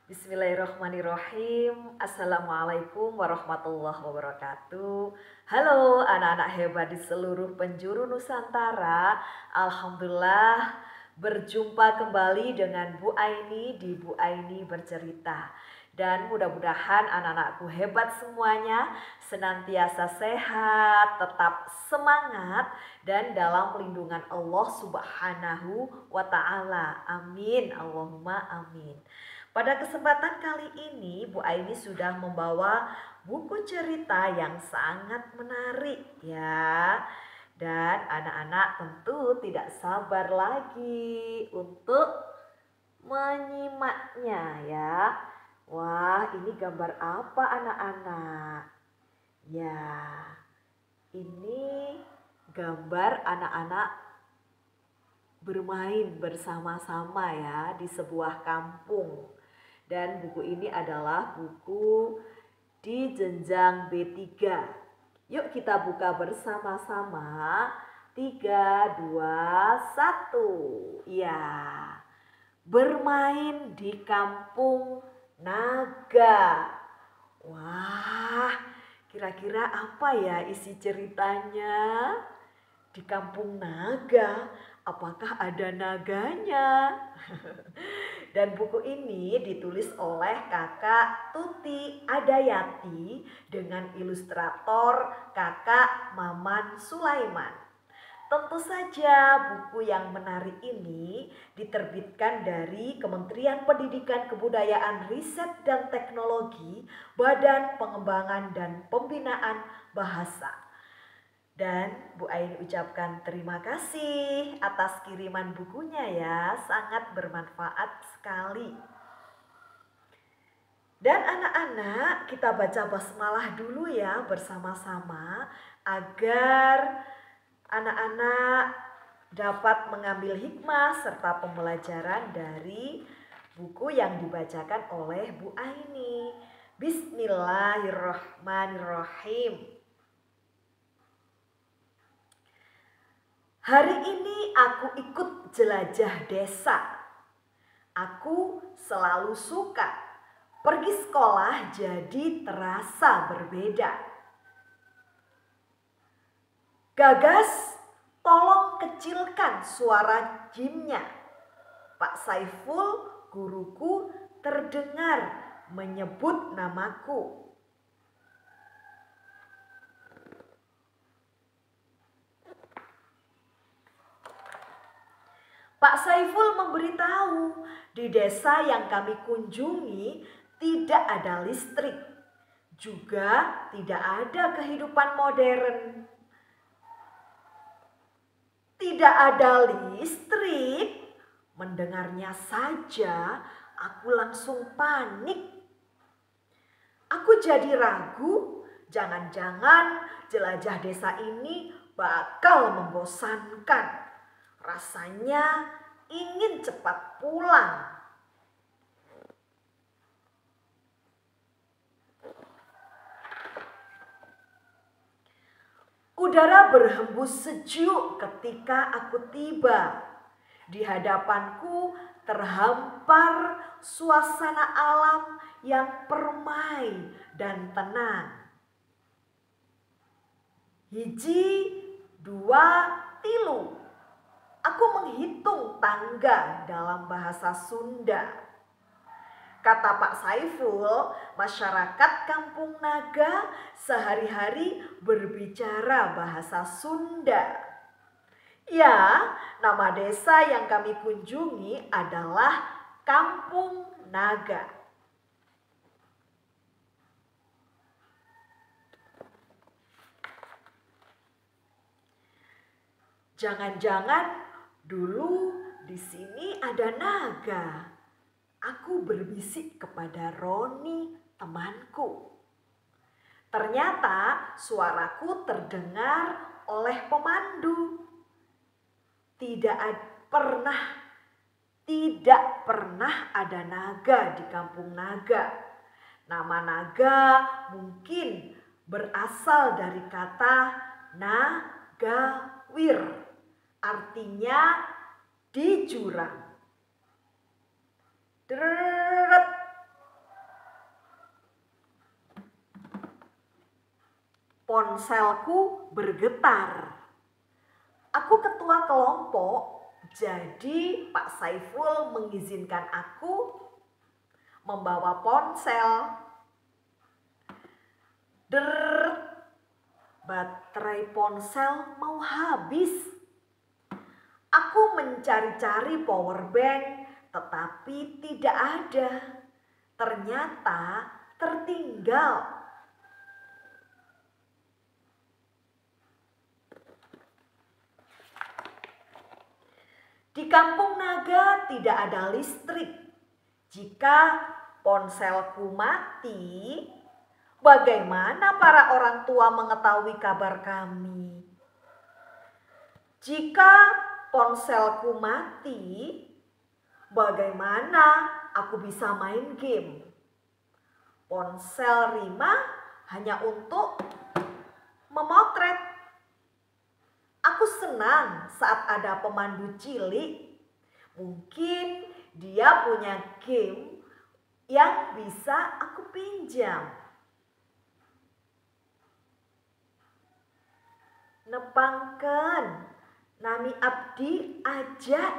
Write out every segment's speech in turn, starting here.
Bismillahirrahmanirrahim. Assalamualaikum warahmatullahi wabarakatuh. Halo anak-anak hebat di seluruh penjuru Nusantara. Alhamdulillah berjumpa kembali dengan Bu Aini di Bu Aini Bercerita. Dan mudah-mudahan anak-anakku hebat semuanya senantiasa sehat, tetap semangat dan dalam lindungan Allah Subhanahu wa taala. Amin. Allahumma amin. Pada kesempatan kali ini Bu Aini sudah membawa buku cerita yang sangat menarik ya. Dan anak-anak tentu tidak sabar lagi untuk menyimaknya ya. Wah, ini gambar apa anak-anak? Ya, ini gambar anak-anak bermain bersama-sama ya di sebuah kampung. Dan buku ini adalah buku di jenjang B3. Yuk kita buka bersama-sama. 3, 2, 1. Ya, bermain di kampung naga. Wah, kira-kira apa ya isi ceritanya? Di kampung naga, apakah ada naganya? Dan buku ini ditulis oleh kakak Tuti Adayati dengan ilustrator kakak Maman Sulaiman. Tentu saja buku yang menarik ini diterbitkan dari Kementerian Pendidikan Kebudayaan Riset dan Teknologi, Badan Pengembangan dan Pembinaan Bahasa. Dan Bu Aini ucapkan terima kasih atas kiriman bukunya ya, sangat bermanfaat sekali. Dan anak-anak kita baca basmalah dulu ya bersama-sama agar anak-anak dapat mengambil hikmah serta pembelajaran dari buku yang dibacakan oleh Bu Aini. Bismillahirrahmanirrahim. Hari ini aku ikut jelajah desa. Aku selalu suka pergi sekolah, jadi terasa berbeda. Gagas, tolong kecilkan suara gymnya. Pak Saiful, guruku, terdengar menyebut namaku. Pak Saiful memberitahu di desa yang kami kunjungi tidak ada listrik, juga tidak ada kehidupan modern. Tidak ada listrik, mendengarnya saja aku langsung panik. Aku jadi ragu, jangan-jangan jelajah desa ini bakal membosankan. Rasanya ingin cepat pulang. Udara berhembus sejuk ketika aku tiba. Di hadapanku terhampar suasana alam yang permai dan tenang. Hiji, dua, tilu. Aku menghitung tangga dalam bahasa Sunda. Kata Pak Saiful, masyarakat Kampung Naga sehari-hari berbicara bahasa Sunda. Ya, nama desa yang kami kunjungi adalah Kampung Naga. Jangan-jangan dulu di sini ada naga. Aku berbisik kepada Roni, temanku. Ternyata suaraku terdengar oleh pemandu. Tidak pernah ada naga di Kampung Naga. Nama naga mungkin berasal dari kata nagawir, artinya di jurang. Deret, Ponselku bergetar. Aku ketua kelompok, jadi Pak Saiful mengizinkan aku membawa ponsel. Baterai ponsel mau habis. Aku mencari-cari power bank, tetapi tidak ada. Ternyata tertinggal. Di kampung naga tidak ada listrik. Jika ponselku mati, bagaimana para orang tua mengetahui kabar kami? Jika ponselku mati, bagaimana aku bisa main game? Ponsel Rima hanya untuk memotret. Aku senang saat ada pemandu cilik. Mungkin dia punya game yang bisa aku pinjam. Nepangken, nami abdi ajat.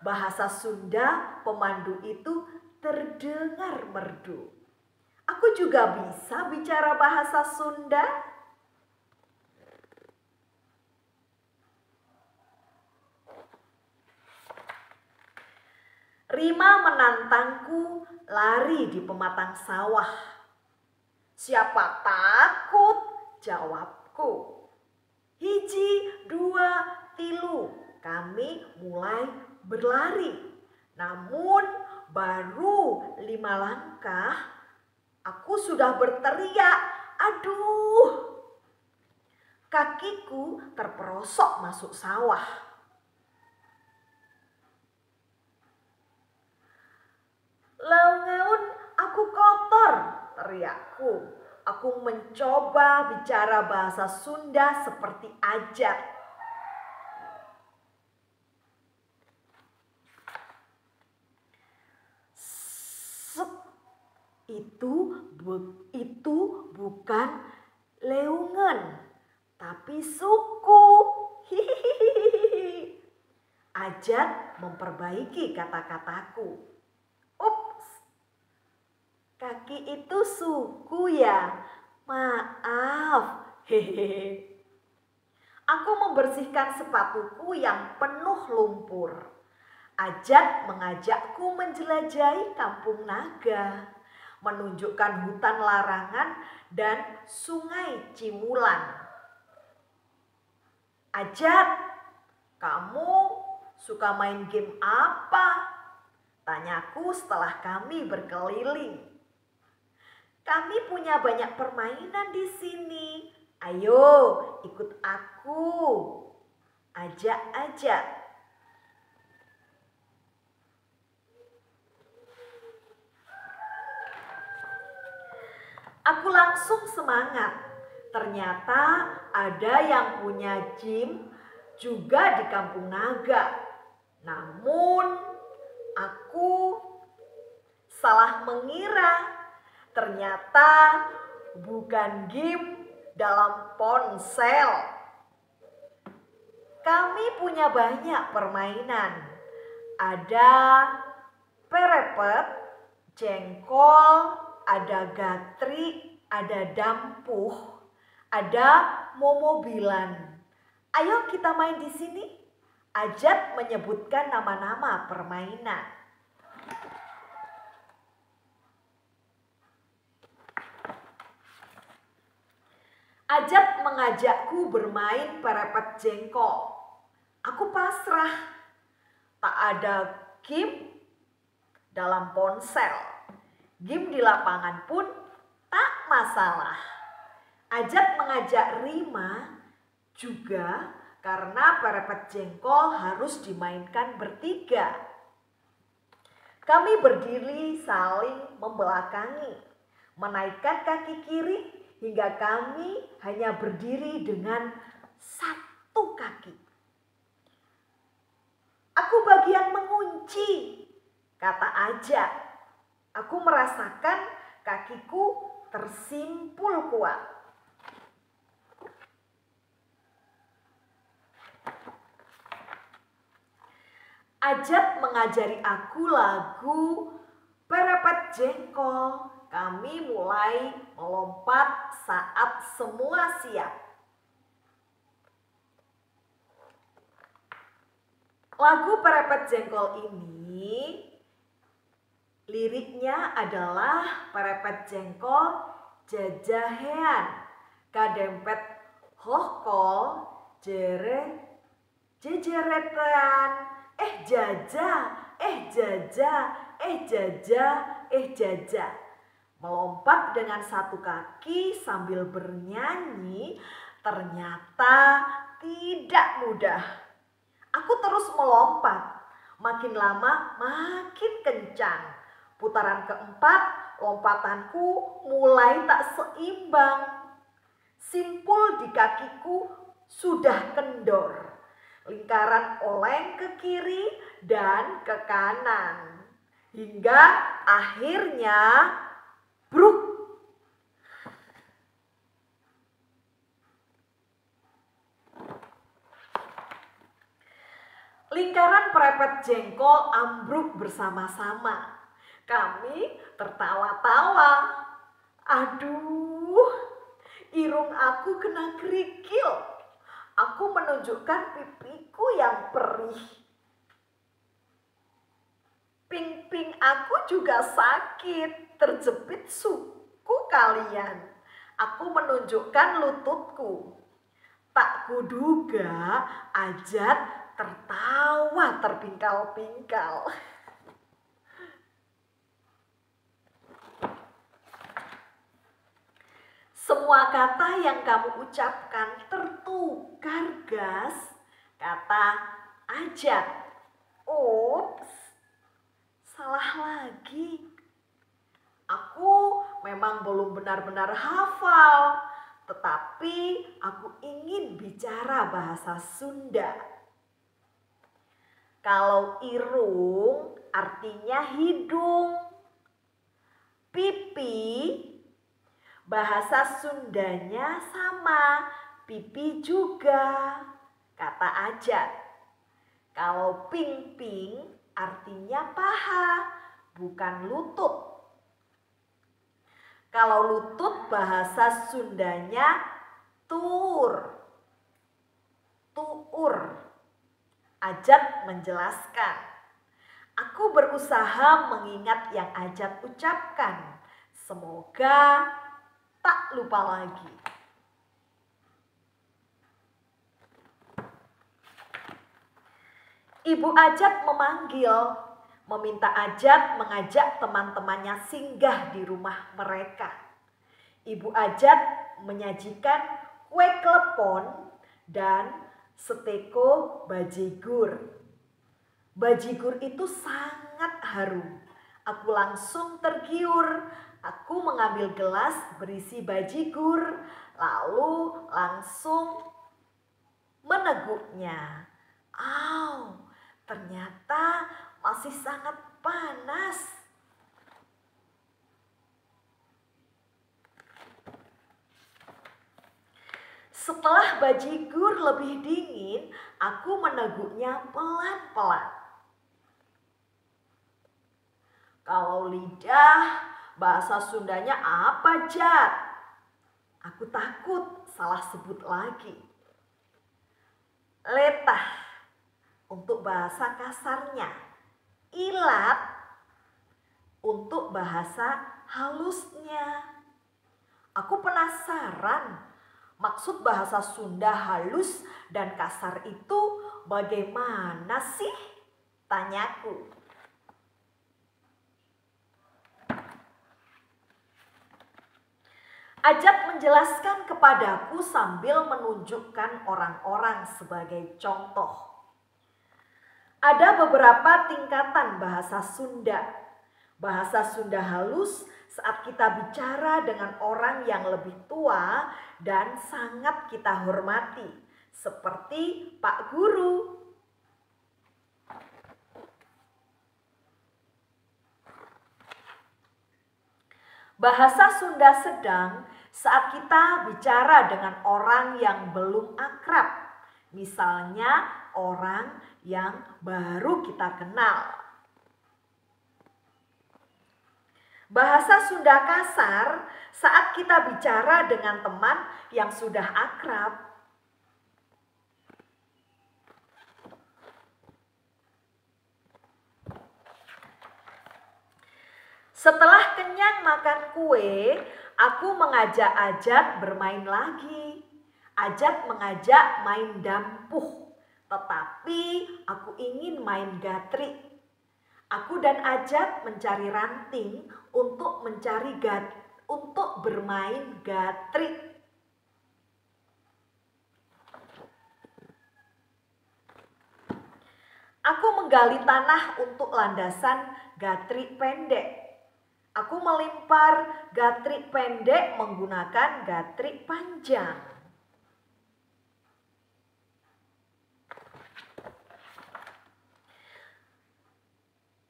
Bahasa Sunda pemandu itu terdengar merdu. Aku juga bisa bicara bahasa Sunda. Rima menantangku lari di pematang sawah. Siapa takut? Jawabku. Hiji, dua, tilu. Kami mulai berlari. Namun baru 5 langkah, aku sudah berteriak. Aduh! Kakiku terperosok masuk sawah. Laungaun, aku kotor, teriakku. Aku mencoba bicara bahasa Sunda seperti ajat. Itu bukan leungan, tapi suku. Hihihi. Ajat memperbaiki kata-kataku. Ups, kaki itu suku ya. Maaf. Hehehe. Aku membersihkan sepatuku yang penuh lumpur. Ajat mengajakku menjelajahi kampung naga, menunjukkan hutan larangan dan sungai Cimulan. Ajat, kamu suka main game apa? Tanyaku setelah kami berkeliling. Kami punya banyak permainan di sini. Ayo ikut aku. Ajak. Aku langsung semangat. Ternyata ada yang punya gym juga di kampung naga. Namun aku salah mengira, ternyata bukan game dalam ponsel. Kami punya banyak permainan. Ada perepet, jengkol, ada gatri, ada dampuh, ada momobilan. Ayo kita main di sini. Ajat menyebutkan nama-nama permainan. Ajat mengajakku bermain perepet jengkol. Aku pasrah. Tak ada game dalam ponsel. Game di lapangan pun tak masalah. Ajat mengajak Rima juga karena perepet jengkol harus dimainkan bertiga. Kami berdiri saling membelakangi, menaikkan kaki kiri hingga kami hanya berdiri dengan satu kaki. Aku bagian mengunci, kata Ajat. Aku merasakan kakiku tersimpul kuat. Ajat mengajari aku lagu Perepet Jengkol. Kami mulai melompat saat semua siap. Lagu Perepet Jengkol ini liriknya adalah perepet jengkol jajahean, kadempet hohkol jejeretan, jaja. Melompat dengan satu kaki sambil bernyanyi ternyata tidak mudah. Aku terus melompat, makin lama makin kencang. Putaran keempat, lompatanku mulai tak seimbang. Simpul di kakiku sudah kendor. Lingkaran oleng ke kiri dan ke kanan. Hingga akhirnya bruk. Lingkaran perepet jengkol ambruk bersama-sama. Kami tertawa-tawa. Aduh, irung aku kena kerikil. Aku menunjukkan pipiku yang perih. Ping-ping aku juga sakit, terjepit suku kalian. Aku menunjukkan lututku. Tak kuduga Ajat tertawa terpingkal-pingkal. Semua kata yang kamu ucapkan tertukar, Gas, kata Ajat. Ups, salah lagi. Aku memang belum benar-benar hafal, tetapi aku ingin bicara bahasa Sunda. Kalau irung artinya hidung, pipi bahasa Sundanya sama, pipi juga, kata Ajat. Kalau ping-ping artinya paha, bukan lutut. Kalau lutut bahasa Sundanya tuur. Ajat menjelaskan. Aku berusaha mengingat yang Ajat ucapkan. Semoga tak lupa lagi. Ibu Ajat memanggil, meminta Ajat mengajak teman-temannya singgah di rumah mereka. Ibu Ajat menyajikan kue klepon dan seteko bajigur. Bajigur itu sangat harum. Aku langsung tergiur. Aku mengambil gelas berisi bajigur, lalu langsung meneguknya. Ternyata masih sangat panas. Setelah bajigur lebih dingin, aku meneguknya pelan-pelan. Kalau lidah, bahasa Sundanya apa, Jat? Aku takut salah sebut lagi. Letah untuk bahasa kasarnya. Ilat untuk bahasa halusnya. Aku penasaran maksud bahasa Sunda halus dan kasar itu bagaimana sih? Tanyaku. Ajat menjelaskan kepadaku sambil menunjukkan orang-orang sebagai contoh. Ada beberapa tingkatan bahasa Sunda. Bahasa Sunda halus saat kita bicara dengan orang yang lebih tua dan sangat kita hormati, seperti Pak Guru. Bahasa Sunda sedang saat kita bicara dengan orang yang belum akrab, Misalnya orang yang baru kita kenal. Bahasa Sunda kasar saat kita bicara dengan teman yang sudah akrab. Setelah kenyang makan kue, aku mengajak-ajak bermain lagi. Mengajak main dampuh, tetapi aku ingin main gatrik. Aku dan Ajat mencari ranting untuk bermain gatrik. Aku menggali tanah untuk landasan gatrik pendek. Aku melempar gatrik pendek menggunakan gatrik panjang.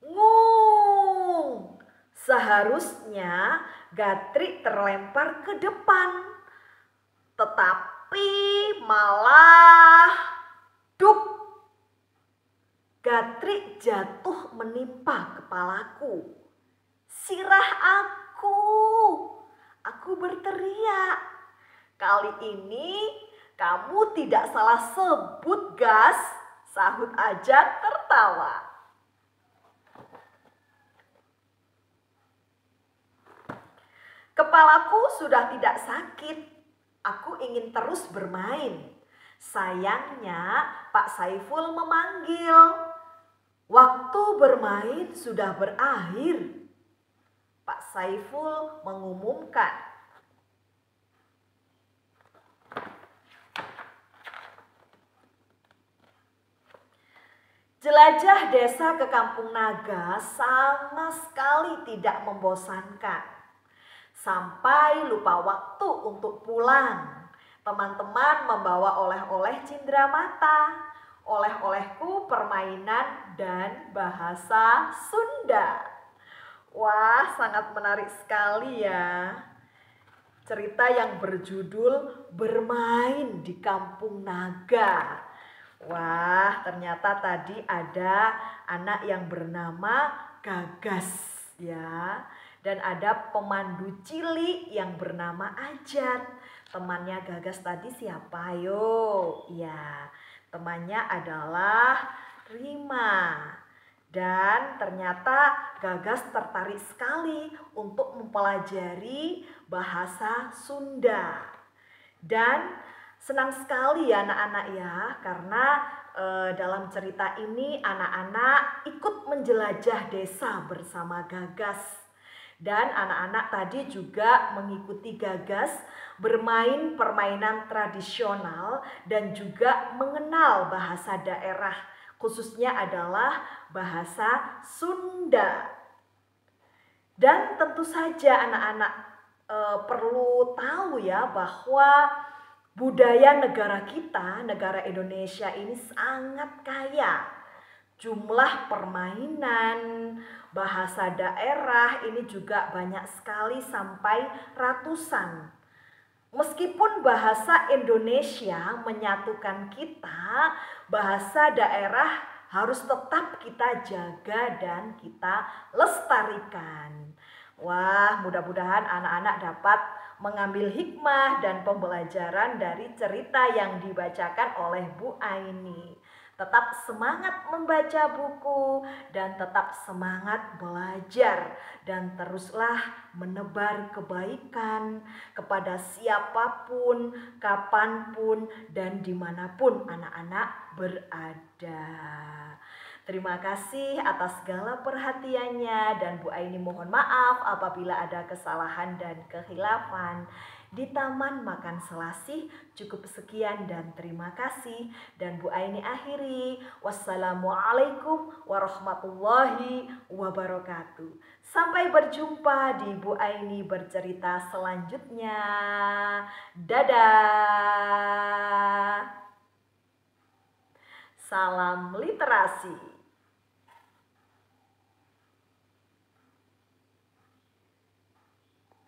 Ngung, seharusnya gatrik terlempar ke depan, tetapi malah duk, gatrik jatuh menimpa kepalaku. Sirah aku berteriak. Kali ini kamu tidak salah sebut, Gas, sahut Ajat tertawa. Kepalaku sudah tidak sakit. Aku ingin terus bermain. Sayangnya Pak Saiful memanggil. Waktu bermain sudah berakhir. Pak Saiful mengumumkan. Jelajah desa ke Kampung Naga sama sekali tidak membosankan. Sampai lupa waktu untuk pulang. Teman-teman membawa oleh-oleh cindera mata. Oleh-olehku permainan dan bahasa Sunda. Wah, sangat menarik sekali ya. Cerita yang berjudul Bermain di Kampung Naga. Wah, ternyata tadi ada anak yang bernama Gagas ya. Dan ada pemandu cilik yang bernama Ajat. Temannya Gagas tadi siapa? Yo, ya, temannya adalah Rima. Dan ternyata Gagas tertarik sekali untuk mempelajari bahasa Sunda. Dan senang sekali ya anak-anak ya, karena dalam cerita ini anak-anak ikut menjelajah desa bersama Gagas. Dan anak-anak tadi juga mengikuti Gagas bermain permainan tradisional dan juga mengenal bahasa daerah, khususnya adalah bahasa Sunda. Dan tentu saja anak-anak perlu tahu ya bahwa budaya negara kita, negara Indonesia ini sangat kaya. Jumlah permainan, bahasa daerah ini juga banyak sekali sampai ratusan. Meskipun bahasa Indonesia menyatukan kita, bahasa daerah harus tetap kita jaga dan kita lestarikan. Wah, mudah-mudahan anak-anak dapat mengambil hikmah dan pembelajaran dari cerita yang dibacakan oleh Bu Aini. Tetap semangat membaca buku dan tetap semangat belajar. Dan teruslah menebar kebaikan kepada siapapun, kapanpun, dan dimanapun anak-anak berada. Terima kasih atas segala perhatiannya dan Bu Aini mohon maaf apabila ada kesalahan dan kehilafan. Di Taman Makan Selasih cukup sekian dan terima kasih. Dan Bu Aini akhiri. Wassalamualaikum warahmatullahi wabarakatuh. Sampai berjumpa di Bu Aini bercerita selanjutnya. Dadah. Salam literasi.